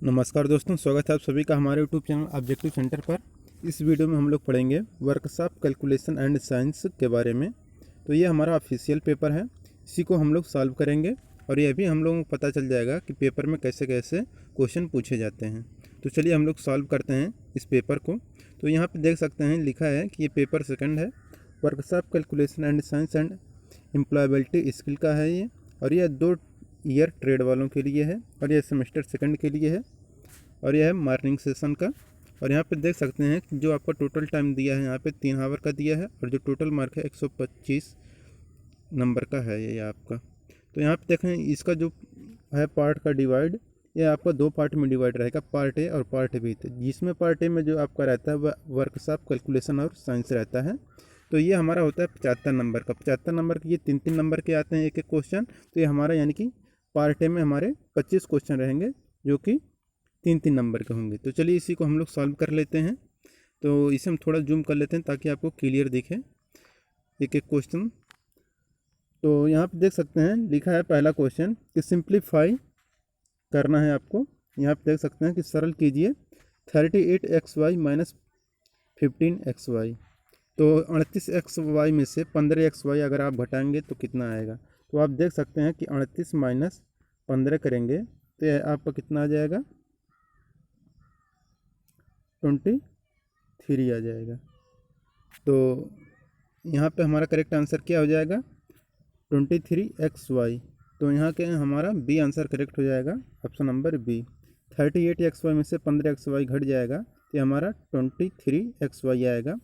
नमस्कार दोस्तों, स्वागत है आप सभी का हमारे यूट्यूब चैनल ऑब्जेक्टिव सेंटर पर। इस वीडियो में हम लोग पढ़ेंगे वर्कशॉप कैलकुलेशन एंड साइंस के बारे में। तो ये हमारा ऑफिशियल पेपर है, इसी को हम लोग सॉल्व करेंगे और यह भी हम लोगों को पता चल जाएगा कि पेपर में कैसे कैसे क्वेश्चन पूछे जाते हैं। तो चलिए हम लोग सॉल्व करते हैं इस पेपर को। तो यहाँ पर देख सकते हैं लिखा है कि ये पेपर सेकेंड है, workshop calculation and science and employability skill का है ये। और यह 2 ईयर ट्रेड वालों के लिए है और यह सेमेस्टर सेकंड के लिए है और यह है मॉर्निंग सेशन का। और यहाँ पे देख सकते हैं कि जो आपका टोटल टाइम दिया है यहाँ पे 3 आवर का दिया है और जो टोटल मार्क है 125 नंबर का है ये आपका। तो यहाँ पे देखें इसका जो है पार्ट का डिवाइड, ये आपका 2 पार्ट में डिवाइड रहेगा, पार्ट ए और पार्ट बी। जिसमें पार्ट ए में जो आपका रहता है वह वर्कशॉप कैलकुलेशन और साइंस रहता है। तो ये हमारा होता है 75 नंबर का। 75 नंबर के ये 3-3 नंबर के आते हैं एक एक क्वेश्चन। तो ये हमारा यानी कि पार्ट ए में हमारे 25 क्वेश्चन रहेंगे जो कि 3-3 नंबर के होंगे। तो चलिए इसी को हम लोग सॉल्व कर लेते हैं। तो इसे हम थोड़ा जूम कर लेते हैं ताकि आपको क्लियर दिखे एक एक क्वेश्चन। तो यहाँ पे देख सकते हैं लिखा है पहला क्वेश्चन कि सिंप्लीफाई करना है आपको। यहाँ पे देख सकते हैं कि सरल कीजिए 38xy माइनस 15xy। तो 38xy में से 15xy अगर आप घटाएंगे तो कितना आएगा। तो आप देख सकते हैं कि 38 माइनस 15 करेंगे तो यह आपका कितना आ जाएगा, 23 आ जाएगा। तो यहाँ पे हमारा करेक्ट आंसर क्या हो जाएगा, 23xy। तो यहाँ के हमारा बी आंसर करेक्ट हो जाएगा, ऑप्शन नंबर बी। 38xy में से 15xy घट जाएगा तो हमारा 23xy आएगा।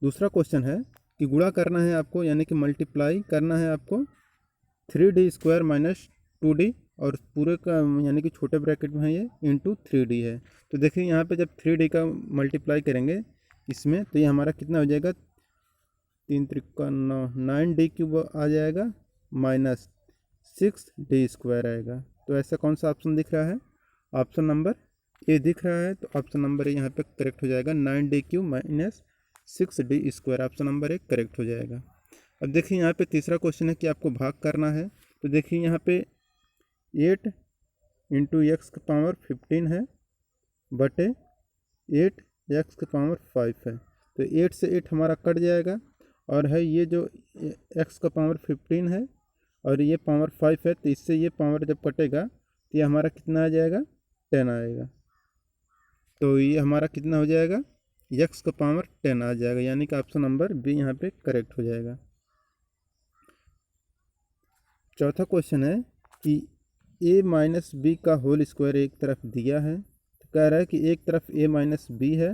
दूसरा क्वेश्चन है कि गुणा करना है आपको, यानी कि मल्टीप्लाई करना है आपको 3d² माइनस 2d और पूरे का यानी कि छोटे ब्रैकेट में है ये इंटू 3d है। तो देखिए यहाँ पे जब 3d का मल्टीप्लाई करेंगे इसमें तो ये हमारा कितना हो जाएगा, 3×3 9d³ आ जाएगा माइनस 6d² आएगा। तो ऐसा कौन सा ऑप्शन दिख रहा है, ऑप्शन नंबर ए दिख रहा है। तो ऑप्शन नंबर ए यहाँ पे करेक्ट हो जाएगा, 9d³ minus 6d², option number A correct हो जाएगा। अब देखिए यहाँ पे तीसरा क्वेश्चन है कि आपको भाग करना है। तो देखिए यहाँ पे 8 इंटू एक्स का पावर 15 है बटे 8 एक्स का पावर 5 है। तो 8 से 8 हमारा कट जाएगा और है ये जो एक्स का पावर 15 है और ये पावर 5 है, तो इससे ये पावर जब कटेगा तो ये हमारा कितना आ जाएगा, 10 आएगा। तो ये हमारा कितना हो जाएगा, एक्स का पावर 10 आ जाएगा, यानी कि ऑप्शन नंबर बी यहाँ पे करेक्ट हो जाएगा। चौथा क्वेश्चन है कि a माइनस बी का होल स्क्वायर एक तरफ दिया है। तो कह रहा है कि एक तरफ a माइनस बी है,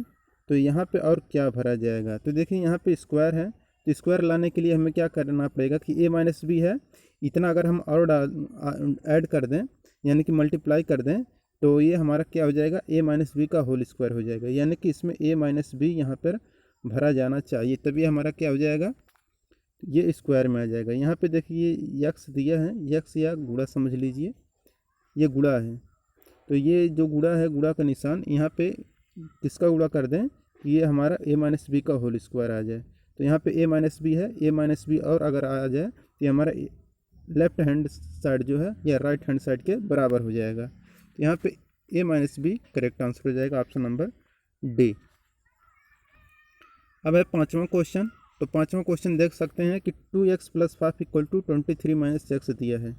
तो यहाँ पे और क्या भरा जाएगा। तो देखिए यहाँ पे स्क्वायर है, तो स्क्वायर लाने के लिए हमें क्या करना पड़ेगा कि a माइनस बी है, इतना अगर हम और ऐड कर दें यानी कि मल्टीप्लाई कर दें तो ये हमारा क्या हो जाएगा, a माइनस बी का होल स्क्वायर हो जाएगा। यानी कि इसमें a माइनस बी यहाँ पर भरा जाना चाहिए, तभी हमारा क्या हो जाएगा, ये स्क्वायर में आ जाएगा। यहाँ पे देखिए यक्स दिया है, यक्स या गुणा समझ लीजिए, ये गुणा है। तो ये जो गुणा है, गुणा का निशान यहाँ पे किसका गुणा कर दें कि ये हमारा a माइनस बी का होल स्क्वायर आ जाए। तो यहाँ पे a माइनस बी है, a माइनस बी और अगर आ जाए तो ये हमारा लेफ्ट हैंड साइड जो है या राइट हैंड साइड के बराबर हो जाएगा। तो यहाँ पे a minus B correct answer हो जाएगा, ऑप्शन नंबर डी। अब है पाँचवा क्वेश्चन। तो पाँचवा क्वेश्चन देख सकते हैं कि 2x + 5 = 23 - x दिया है।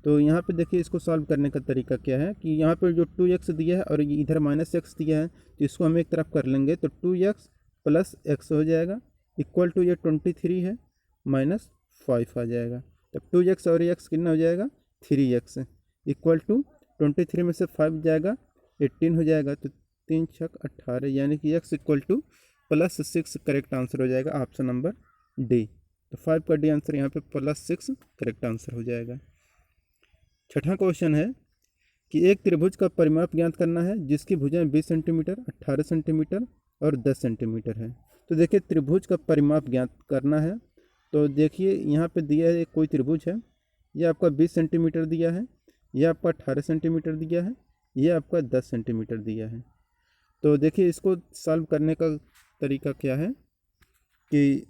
तो यहाँ पे देखिए इसको सॉल्व करने का तरीका क्या है कि यहाँ पर जो 2x दिया है और इधर -x दिया है, तो इसको हम एक तरफ कर लेंगे तो 2x + x हो जाएगा इक्वल टू ये 23 है माइनस 5 आ जाएगा। तब 2x और x कितना हो जाएगा, 3x इक्वल टू 23 में से 5 जाएगा 18 हो जाएगा। तो 3 × 6 = 18, यानी कि x equal to +6 correct answer हो जाएगा, ऑप्शन नंबर डी। तो 5 का डी आंसर यहाँ पे +6 करेक्ट आंसर हो जाएगा। छठा क्वेश्चन है कि एक त्रिभुज का परिमाप ज्ञात करना है जिसकी भुजाएं 20 सेंटीमीटर, 18 सेंटीमीटर और 10 सेंटीमीटर है। तो देखिए त्रिभुज का परिमाप ज्ञात करना है। तो देखिए यहाँ पे दिया है कोई त्रिभुज है, ये आपका 20 सेंटीमीटर दिया है, ये आपका 18 सेंटीमीटर दिया है, ये आपका 10 सेंटीमीटर दिया है। तो देखिए इसको सॉल्व करने का तरीका क्या है कि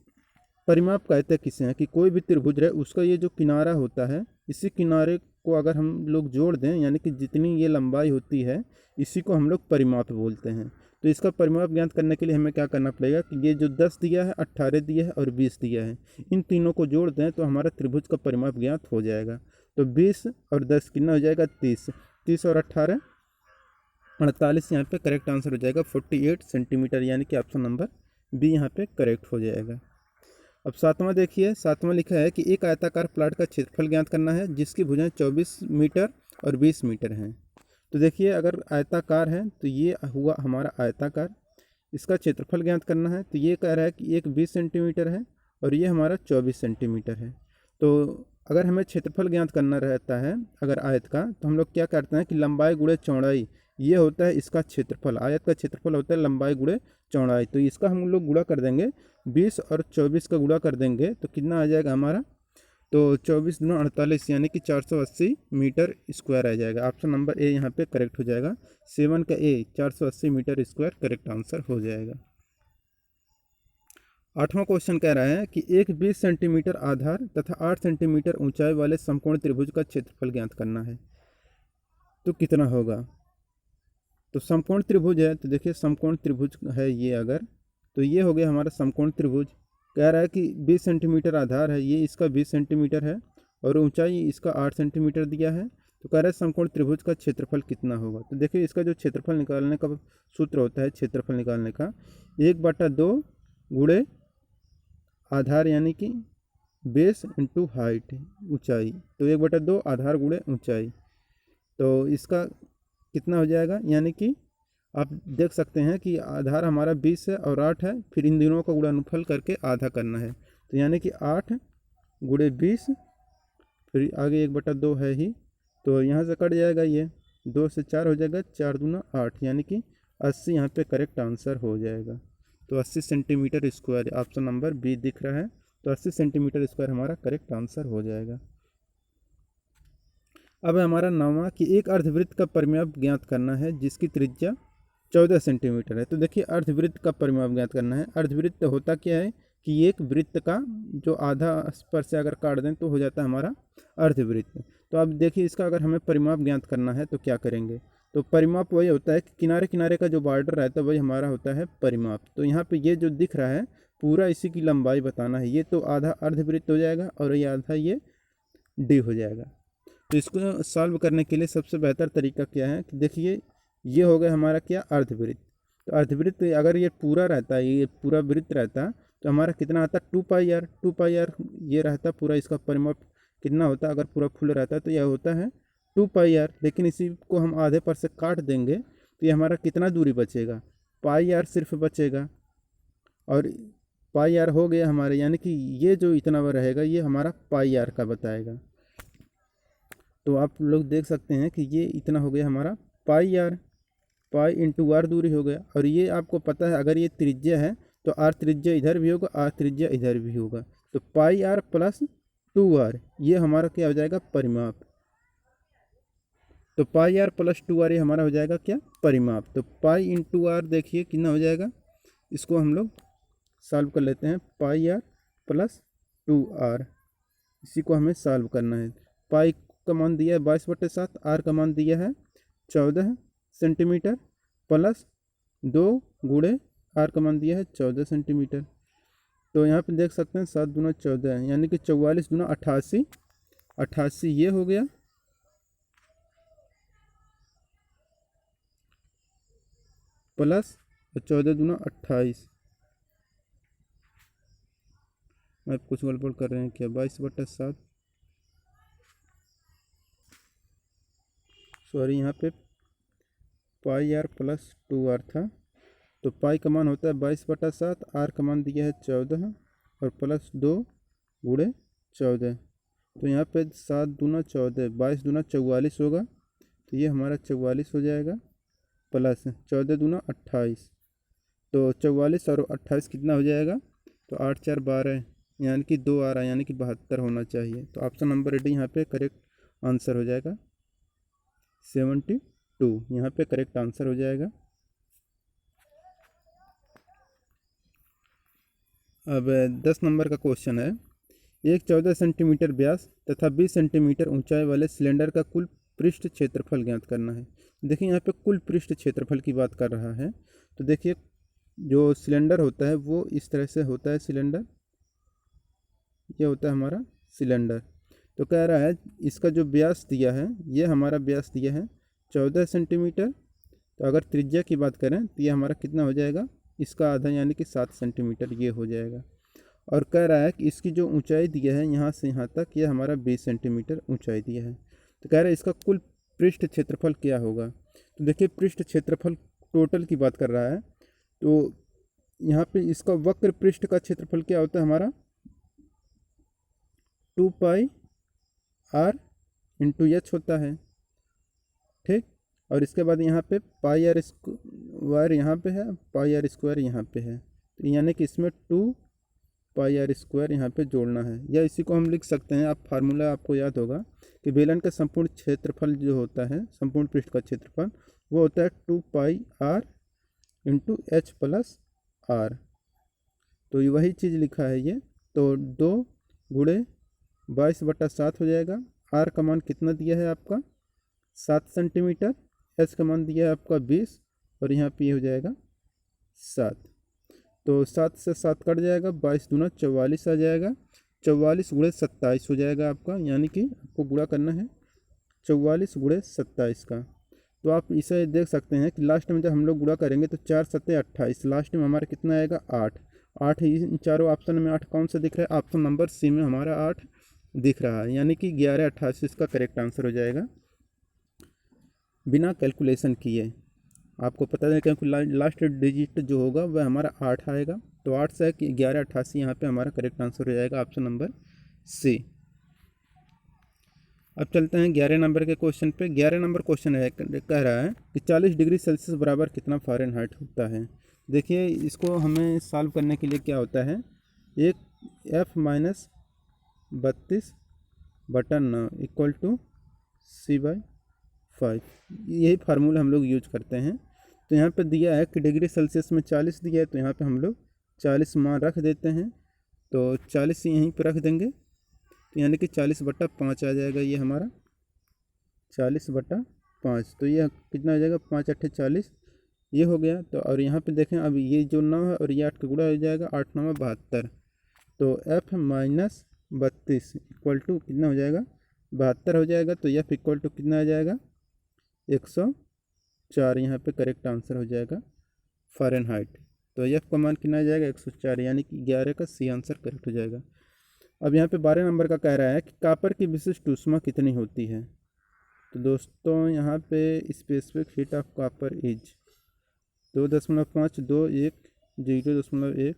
परिमाप कहते किसे हैं कि कोई भी त्रिभुज है उसका ये जो किनारा होता है, इसी किनारे को अगर हम लोग जोड़ दें, यानी कि जितनी ये लंबाई होती है, इसी को हम लोग परिमाप बोलते हैं। तो इसका परिमाप ज्ञात करने के लिए हमें क्या करना पड़ेगा कि ये जो 10 दिया है, 18 दिया है और 20 दिया है, इन तीनों को जोड़ दें तो हमारा त्रिभुज का परिमाप ज्ञात हो जाएगा। तो 20 और 10 कितना हो जाएगा, 30। 30 और 18 48, यहाँ पे करेक्ट आंसर हो जाएगा 48 सेंटीमीटर, यानी कि ऑप्शन नंबर बी यहाँ पे करेक्ट हो जाएगा। अब सातवां देखिए, सातवां लिखा है कि एक आयताकार प्लाट का क्षेत्रफल ज्ञात करना है जिसकी भुजाएं 24 मीटर और 20 मीटर हैं। तो देखिए अगर आयताकार है तो ये हुआ हमारा आयताकार, इसका क्षेत्रफल ज्ञात करना है। तो ये कह रहा है कि एक 20 सेंटीमीटर है और ये हमारा 24 सेंटीमीटर है। तो अगर हमें क्षेत्रफल ज्ञात करना रहता है अगर आयत का, तो हम लोग क्या करते हैं कि लंबाई गुणे चौड़ाई, ये होता है इसका क्षेत्रफल। आयत का क्षेत्रफल होता है लंबाई गुणे चौड़ाई। तो इसका हम लोग गुणा कर देंगे, 20 और 24 का गुणा कर देंगे तो कितना आ जाएगा हमारा, तो 24 दूना 48, यानी कि 480 मीटर स्क्वायर आ जाएगा। ऑप्शन नंबर ए यहाँ पे करेक्ट हो जाएगा। 7 का ए 480 मीटर स्क्वायर करेक्ट आंसर हो जाएगा। आठवां क्वेश्चन कह रहा है कि एक 20 सेंटीमीटर आधार तथा 8 सेंटीमीटर ऊंचाई वाले समकोण त्रिभुज का क्षेत्रफल ज्ञात करना है, तो कितना होगा। तो समकोण त्रिभुज है, तो देखिए समकोण त्रिभुज है ये, अगर तो ये हो गया हमारा समकोण त्रिभुज। कह रहा है कि 20 सेंटीमीटर आधार है, ये इसका 20 सेंटीमीटर है और ऊंचाई इसका 8 सेंटीमीटर दिया है। तो कह रहा है समकोण त्रिभुज का क्षेत्रफल कितना होगा। तो देखिए इसका जो क्षेत्रफल निकालने का सूत्र होता है, क्षेत्रफल निकालने का 1/2 गुणे आधार, यानी कि बेस इंटू हाइट ऊंचाई। तो 1/2 आधार गुणे ऊंचाई, तो इसका कितना हो जाएगा, यानी कि आप देख सकते हैं कि आधार हमारा 20 है और 8 है, फिर इन दोनों का गुणनफल करके आधा करना है। तो यानी कि 8 गुणे 20, फिर आगे 1/2 है ही, तो यहाँ से कट जाएगा, ये 2 से 4 हो जाएगा, 4 दूना 8, यानी कि 80 यहाँ पे करेक्ट आंसर हो जाएगा। तो 80 centimetre square option number B दिख रहा है। तो 80 सेंटीमीटर स्क्वायर हमारा करेक्ट आंसर हो जाएगा। अब हमारा नौवां कि एक अर्धवृत्त का परिमाप ज्ञात करना है जिसकी त्रिज्या 14 सेंटीमीटर है। तो देखिए अर्धवृत्त का परिमाप ज्ञात करना है। अर्धवृत्त होता क्या है कि एक वृत्त का जो आधा स्पर्श से अगर काट दें तो हो जाता है हमारा अर्धवृत्त। तो अब देखिए इसका अगर हमें परिमाप ज्ञात करना है तो क्या करेंगे। तो परिमाप वही होता है कि किनारे किनारे का जो बॉर्डर रहता है वही हमारा होता है परिमाप। तो यहाँ पे ये जो दिख रहा है पूरा इसी की लंबाई बताना है। ये तो आधा अर्धवृत्त हो जाएगा और ये आधा ये डी हो जाएगा। तो इसको सॉल्व करने के लिए सबसे बेहतर तरीका क्या है कि देखिए ये हो गया हमारा क्या, अर्धवृत्त। तो अर्धवृत्त अगर ये पूरा रहता है, ये पूरा वृत्त रहता तो हमारा कितना आता, 2πr। 2πr ये रहता पूरा, इसका परिमाप कितना होता अगर पूरा फुल रहता है तो यह होता है 2πr। लेकिन इसी को हम आधे पर से काट देंगे तो ये हमारा कितना दूरी बचेगा, πr सिर्फ बचेगा। और πr हो गया हमारे, यानी कि ये जो इतना रहेगा ये हमारा πr का बताएगा। तो आप लोग देख सकते हैं कि ये इतना हो गया हमारा πr, पाई इंटू आर दूरी हो गया। और ये आपको पता है अगर ये त्रिज्या है तो आर त्रिज्या इधर भी होगा, आर त्रिज्या इधर भी होगा। तो पाई आर प्लस 2r ये हमारा क्या हो जाएगा, परिमाप। तो पाई आर प्लस 2r ये हमारा हो जाएगा क्या, परिमाप। तो पाई इंटू आर देखिए कितना हो जाएगा, इसको हम लोग सॉल्व कर लेते हैं। पाई आर प्लस 2r, इसी को हमें सॉल्व करना है। पाई का मान दिया है 22/7, आर का मान दिया है 14 सेंटीमीटर, प्लस 2 गुणे आर का मान दिया है 14 सेंटीमीटर। तो यहाँ पे देख सकते हैं 7 दूना 14 है, यानी कि 44 दूना 88, 88 ये हो गया, प्लस 14 दूना 28। आप कुछ गड़बड़ कर रहे हैं क्या, 22/7, सॉरी यहाँ पे पाई आर प्लस 2r था। तो पाई का मान होता है 22/7, आर का मान दिया है 14 और प्लस 2 गुणे 14। तो यहाँ पे 7 दूना 14, 22 दूना 44 होगा, तो ये हमारा 44 हो जाएगा, प्लस 14 दूना 28। तो 44 और 28 कितना हो जाएगा, तो 8 4 12, यानी कि 2 आ रहा है, यानी कि 72 होना चाहिए। तो ऑप्शन नंबर डी यहाँ पे करेक्ट आंसर हो जाएगा, 72 यहाँ पे करेक्ट आंसर हो जाएगा। अब 10 नंबर का क्वेश्चन है, एक 14 सेंटीमीटर व्यास तथा 20 सेंटीमीटर ऊंचाई वाले सिलेंडर का कुल पृष्ठ क्षेत्रफल ज्ञात करना है। देखिए यहाँ पे कुल पृष्ठ क्षेत्रफल की बात कर रहा है। तो देखिए जो सिलेंडर होता है वो इस तरह से होता है सिलेंडर, ये होता है हमारा सिलेंडर। तो कह रहा है इसका जो व्यास दिया है, ये हमारा व्यास दिया है 14 सेंटीमीटर। तो अगर त्रिज्या की बात करें तो ये हमारा कितना हो जाएगा, इसका आधा यानी कि 7 सेंटीमीटर ये हो जाएगा। और कह रहा है कि इसकी जो ऊंचाई दिया है यहाँ से यहाँ तक, ये हमारा 20 सेंटीमीटर ऊंचाई दिया है। तो कह रहा है इसका कुल पृष्ठ क्षेत्रफल क्या होगा। तो देखिए पृष्ठ क्षेत्रफल टोटल की बात कर रहा है। तो यहाँ पे इसका वक्र पृष्ठ का क्षेत्रफल क्या होता है हमारा 2πr × h होता है, ठीक। और इसके बाद यहाँ पे πr स्क्वायर यहाँ पे है, πr स्क्वायर यहाँ पे है। तो यानी कि इसमें 2πr स्क्वायर यहाँ पे जोड़ना है, या इसी को हम लिख सकते हैं, आप फार्मूला आपको याद होगा कि बेलन का संपूर्ण क्षेत्रफल जो होता है, संपूर्ण पृष्ठ का क्षेत्रफल, वो होता है 2πr × h + r। तो वही चीज़ लिखा है ये। तो 2 × 22/7 हो जाएगा। r का मान कितना दिया है आपका 7 सेंटीमीटर, h का मान दिया है आपका 20, और यहाँ पे हो जाएगा 7। तो 7 से 7 कट जाएगा, 22 दूना 44 आ जाएगा। 44 × 27 हो जाएगा आपका, यानी कि आपको गुणा करना है 44 × 27 का। तो आप इसे देख सकते हैं कि लास्ट में जब हम लोग गुणा करेंगे तो 4 × 7 = 28, लास्ट में हमारा कितना आएगा 8। इन चारों ऑप्शन में 8 कौन सा दिख रहा है, ऑप्शन नंबर सी में हमारा 8 दिख रहा है, यानी कि 11/28 इसका करेक्ट आंसर हो जाएगा बिना कैलकुलेशन किए। आपको पता है क्योंकि लास्ट डिजिट जो होगा वह हमारा 8 आएगा। तो 8 से 11/88 यहाँ पे हमारा करेक्ट आंसर हो जाएगा ऑप्शन नंबर सी। अब चलते हैं 11 नंबर के क्वेश्चन पे। 11 नंबर क्वेश्चन है, कह रहा है कि 40 डिग्री सेल्सियस बराबर कितना फ़ारेनहाइट होता है। देखिए इसको हमें सॉल्व करने के लिए क्या होता है, एक F - 32/9 = C/5, यही फार्मूला हम लोग यूज करते हैं। तो यहाँ पे दिया है कि डिग्री सेल्सियस में 40 दिया है, तो यहाँ पे हम लोग 40 मान रख देते हैं। तो 40 यहीं पे रख देंगे, तो यानी कि 40/5 आ जाएगा ये हमारा 40/5। तो यह कितना हो जाएगा 5 × 8 = 40, ये हो गया। तो और यहाँ पे देखें अब ये जो 9 है और ये 8 का गुणा हो जाएगा, 8 × 9 = 72। तो F - 32 = कितना हो जाएगा 72 हो जाएगा। तो F = कितना आ जाएगा 104, यहाँ पे करेक्ट आंसर हो जाएगा फ़ारेनहाइट। तो F का मान कितना आ जाएगा 104, यानी कि 11 का सी आंसर करेक्ट हो जाएगा। अब यहाँ पे 12 नंबर का कह रहा है कि कॉपर की विशिष्ट ऊष्मा कितनी होती है। तो दोस्तों यहाँ पे specific heat of copper is 2.521 0.1।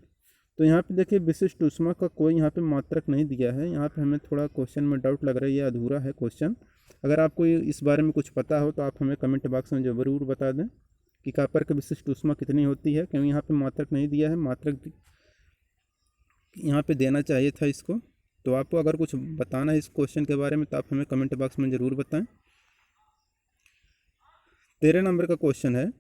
तो यहाँ पे देखिए विशिष्ट ऊष्मा का कोई यहाँ पे मात्रक नहीं दिया है। यहाँ पे हमें थोड़ा क्वेश्चन में डाउट लग रहा है, ये अधूरा है क्वेश्चन। अगर आपको इस बारे में कुछ पता हो तो आप हमें कमेंट बॉक्स में ज़रूर बता दें कि कॉपर की विशिष्ट ऊष्मा कितनी होती है, क्योंकि यहाँ पे मात्रक नहीं दिया है, मात्रक यहाँ पे देना चाहिए था इसको। तो आपको अगर कुछ बताना है इस क्वेश्चन के बारे में तो आप हमें कमेंट बॉक्स में ज़रूर बताएं। 13 नंबर का क्वेश्चन है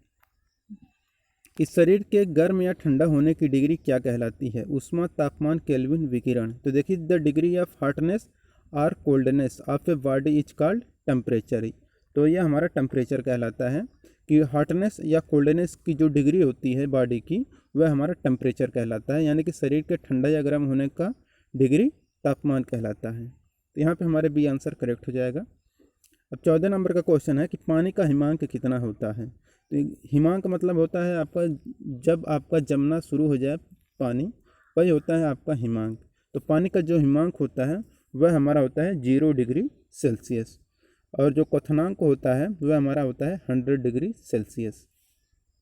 कि शरीर के गर्म या ठंडा होने की डिग्री क्या कहलाती है। ऊष्मा, तापमान, केल्विन, विकिरण। तो देखिए द डिग्री ऑफ हॉटनेस और coldness of a body is called temperature. तो यह हमारा टेम्परेचर कहलाता है कि हॉटनेस या कोल्डनेस की जो डिग्री होती है बॉडी की, वह हमारा टेम्परेचर कहलाता है, यानी कि शरीर के ठंडा या गर्म होने का डिग्री तापमान कहलाता है। तो यहाँ पे हमारे बी आंसर करेक्ट हो जाएगा। अब 14 नंबर का क्वेश्चन है कि पानी का हिमांक कितना होता है। तो हिमांक मतलब होता है आपका जब आपका जमना शुरू हो जाए पानी, वही होता है आपका हिमांक। तो पानी का जो हिमांक होता है वह हमारा होता है 0 डिग्री सेल्सियस, और जो क्वथनांक होता है वह हमारा होता है 100 डिग्री सेल्सियस।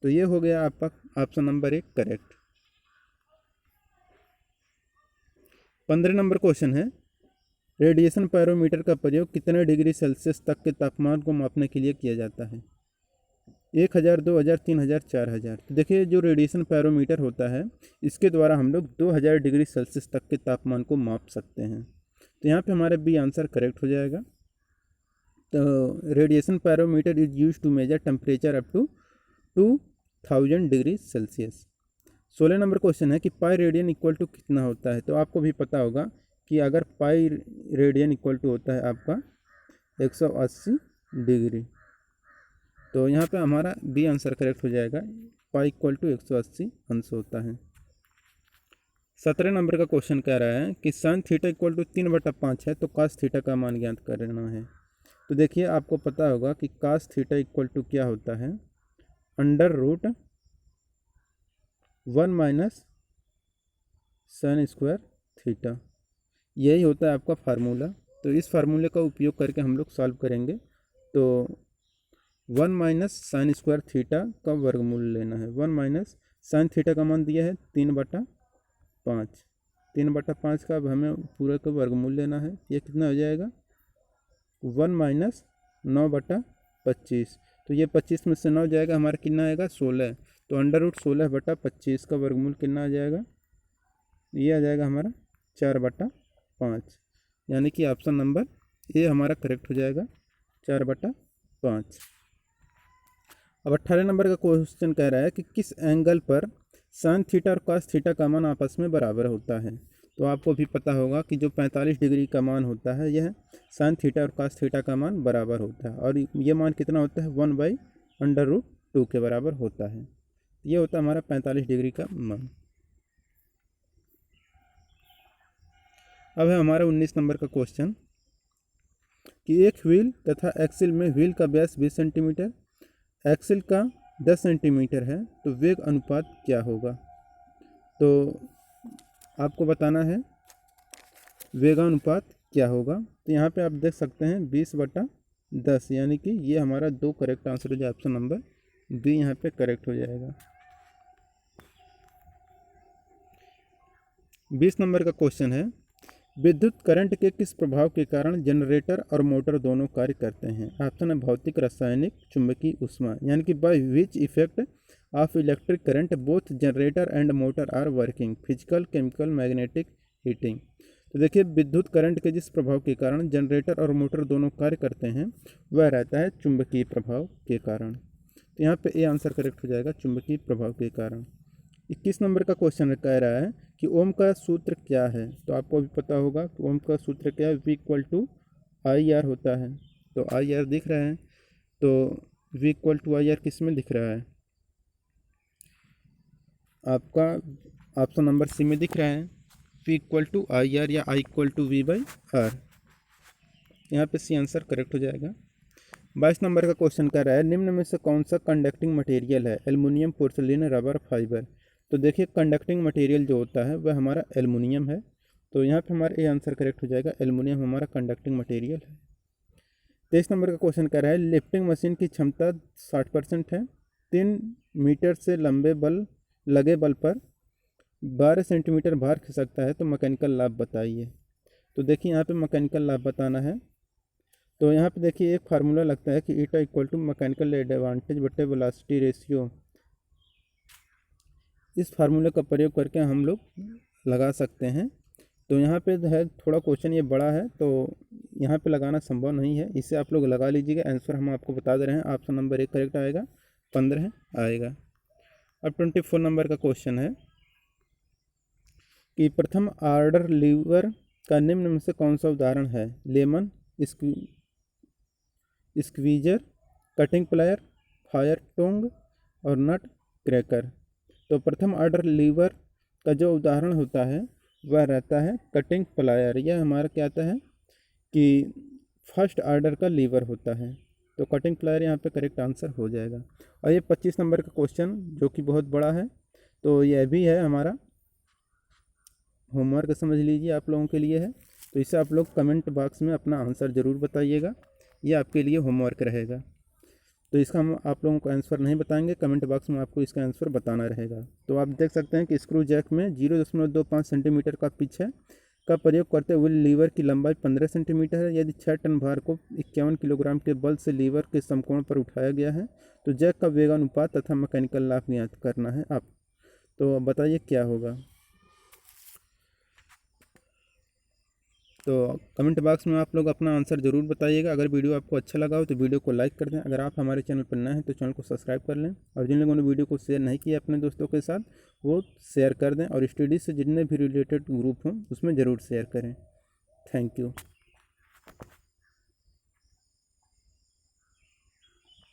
तो ये हो गया आपका option number 1 correct. 15 number question है रेडिएशन पैरोमीटर का प्रयोग कितने डिग्री सेल्सियस तक के तापमान को मापने के लिए किया जाता है। 1000, 2000, 3000, 4000। तो देखिए जो रेडिएशन पैरोमीटर होता है इसके द्वारा हम लोग 2000 डिग्री सेल्सियस तक के तापमान को माप सकते हैं। तो यहाँ पे हमारे बी आंसर करेक्ट हो जाएगा। तो radiation pyrometer is use to measure temperature up to 2000 degree Celsius. 16 number question है कि पाई रेडियन इक्वल टू कितना होता है। तो आपको भी पता होगा कि अगर पाई रेडियन इक्वल टू होता है आपका 180 डिग्री, तो यहाँ पे हमारा बी आंसर करेक्ट हो जाएगा। पाई इक्वल टू 180 अंश होता है। 17 नंबर का क्वेश्चन कह रहा है कि साइन थीटा इक्वल टू 3/5 है तो कास थीटा का मान ज्ञात करना है। तो देखिए आपको पता होगा कि कास थीटा इक्वल टू क्या होता है, √1 माइनस साइन स्क्वायर थीटा, यही होता है आपका फार्मूला। तो इस फार्मूले का उपयोग करके हम लोग सॉल्व करेंगे। तो 1 माइनस साइन स्क्वायर थीटा का वर्गमूल लेना है। 1 माइनस साइन थीटा का मान दिया है 3/5, 3/5 का अब हमें पूरे का वर्गमूल लेना है। ये कितना हो जाएगा, 1 माइनस 9/25। तो ये 25 में से 9 जाएगा, हमारा कितना आएगा 16। तो √16/25 का वर्गमूल कितना आ जाएगा, ये आ जाएगा हमारा 4/5, यानी कि ऑप्शन नंबर ए हमारा करेक्ट हो जाएगा, 4/5। अब 18 नंबर का क्वेश्चन कह रहा है कि किस एंगल पर साइन थीटा और कास थीटा का मान आपस में बराबर होता है। तो आपको भी पता होगा कि जो 45 डिग्री का मान होता है यह साइन थीटा और कास थीटा का मान बराबर होता है, और ये मान कितना होता है, 1/√2 के बराबर होता है। ये होता है हमारा 45 डिग्री का मान। अब है हमारा 19 नंबर का क्वेश्चन कि एक व्हील तथा एक्सिल में व्हील का व्यास 20 सेंटीमीटर, एक्सिल का 10 सेंटीमीटर है, तो वेग अनुपात क्या होगा। तो आपको बताना है वेगानुपात क्या होगा। तो यहाँ पे आप देख सकते हैं 20/10, यानी कि ये हमारा 2 करेक्ट आंसर हो जाए, ऑप्शन नंबर बी यहाँ पे करेक्ट हो जाएगा। 20 नंबर का क्वेश्चन है, विद्युत करंट के किस प्रभाव के कारण जनरेटर और मोटर दोनों कार्य करते हैं। ऑप्शन है भौतिक, रासायनिक, चुंबकीय, ऊष्मा, यानी कि by which effect of electric current both generator and motor are working, physical, chemical, magnetic, heating. तो देखिए विद्युत करंट के जिस प्रभाव के कारण जनरेटर और मोटर दोनों कार्य करते हैं वह रहता है चुंबकीय प्रभाव के कारण। तो यहाँ पे ए आंसर करेक्ट हो जाएगा, चुंबकीय प्रभाव के कारण। 21 नंबर का क्वेश्चन कह रहा है कि ओम का सूत्र क्या है। तो आपको भी पता होगा कि ओम का सूत्र क्या है, V इक्वल टू IR होता है। तो IR दिख रहा है, तो V इक्वल टू IR किस में दिख रहा है, आपका ऑप्शन नंबर सी में दिख रहा है, V इक्वल टू IR या I इक्वल टू V/R। यहाँ पे सी आंसर करेक्ट हो जाएगा। 22 नंबर का क्वेश्चन कह रहा है निम्न में से कौन सा कंडक्टिंग मटेरियल है, एल्युमिनियम, पोर्सिलिन, रबर, फाइबर। तो देखिए कंडक्टिंग मटेरियल जो होता है वह हमारा एल्युमिनियम है। तो यहाँ पे हमारा ए आंसर करेक्ट हो जाएगा, एल्युमिनियम हमारा कंडक्टिंग मटेरियल है। 23 नंबर का क्वेश्चन कह रहा है लिफ्टिंग मशीन की क्षमता 60% है, 3 मीटर से लंबे लगे बल पर 12 सेंटीमीटर भार खिसकता है, तो मैकेनिकल लाभ बताइए। तो देखिए यहाँ पे मैकेनिकल लाभ बताना है। तो यहाँ पे देखिए एक फार्मूला लगता है कि ईटा इक्वल टू मैकेनिकल एडवांटेज बटे वेलोसिटी रेशियो। इस फार्मूले का प्रयोग करके हम लोग लगा सकते हैं। तो यहाँ पे है थोड़ा क्वेश्चन ये बड़ा है, तो यहाँ पे लगाना संभव नहीं है, इसे आप लोग लगा लीजिएगा। आंसर हम आपको बता दे रहे हैं, ऑप्शन नंबर 1 करेक्ट आएगा, 15 आएगा। अब 24 नंबर का क्वेश्चन है कि प्रथम ऑर्डर लीवर का निम्न में से कौन सा उदाहरण है, lemon, squeezer, cutting plier, fire tong और नट क्रैकर। तो प्रथम ऑर्डर लीवर का जो उदाहरण होता है वह रहता है कटिंग प्लायर। यह हमारा क्या आता है कि फर्स्ट ऑर्डर का लीवर होता है। तो कटिंग प्लायर यहाँ पे करेक्ट आंसर हो जाएगा। और ये 25 नंबर का क्वेश्चन जो कि बहुत बड़ा है, तो यह भी है हमारा होमवर्क, समझ लीजिए आप लोगों के लिए है। तो इसे आप लोग कमेंट बॉक्स में अपना आंसर ज़रूर बताइएगा, ये आपके लिए होमवर्क रहेगा। तो इसका हम आप लोगों को आंसर नहीं बताएंगे, कमेंट बॉक्स में आपको इसका आंसर बताना रहेगा। तो आप देख सकते हैं कि स्क्रू जैक में 0.25 सेंटीमीटर का पिच है का प्रयोग करते हुए लीवर की लंबाई 15 सेंटीमीटर है। यदि 6 टन भार को 51 किलोग्राम के बल से लीवर के समकोण पर उठाया गया है, तो जैक का वेगानुपात तथा मैकेनिकल लाभ ज्ञात करना है आप। तो बताइए क्या होगा। तो कमेंट बॉक्स में आप लोग अपना आंसर ज़रूर बताइएगा। अगर वीडियो आपको अच्छा लगा हो तो वीडियो को लाइक कर दें। अगर आप हमारे चैनल पर नए हैं तो चैनल को सब्सक्राइब कर लें, और जिन लोगों ने वीडियो को शेयर नहीं किया अपने दोस्तों के साथ वो शेयर कर दें, और स्टडी से जितने भी रिलेटेड ग्रुप हों उसमें ज़रूर शेयर करें। Thank you.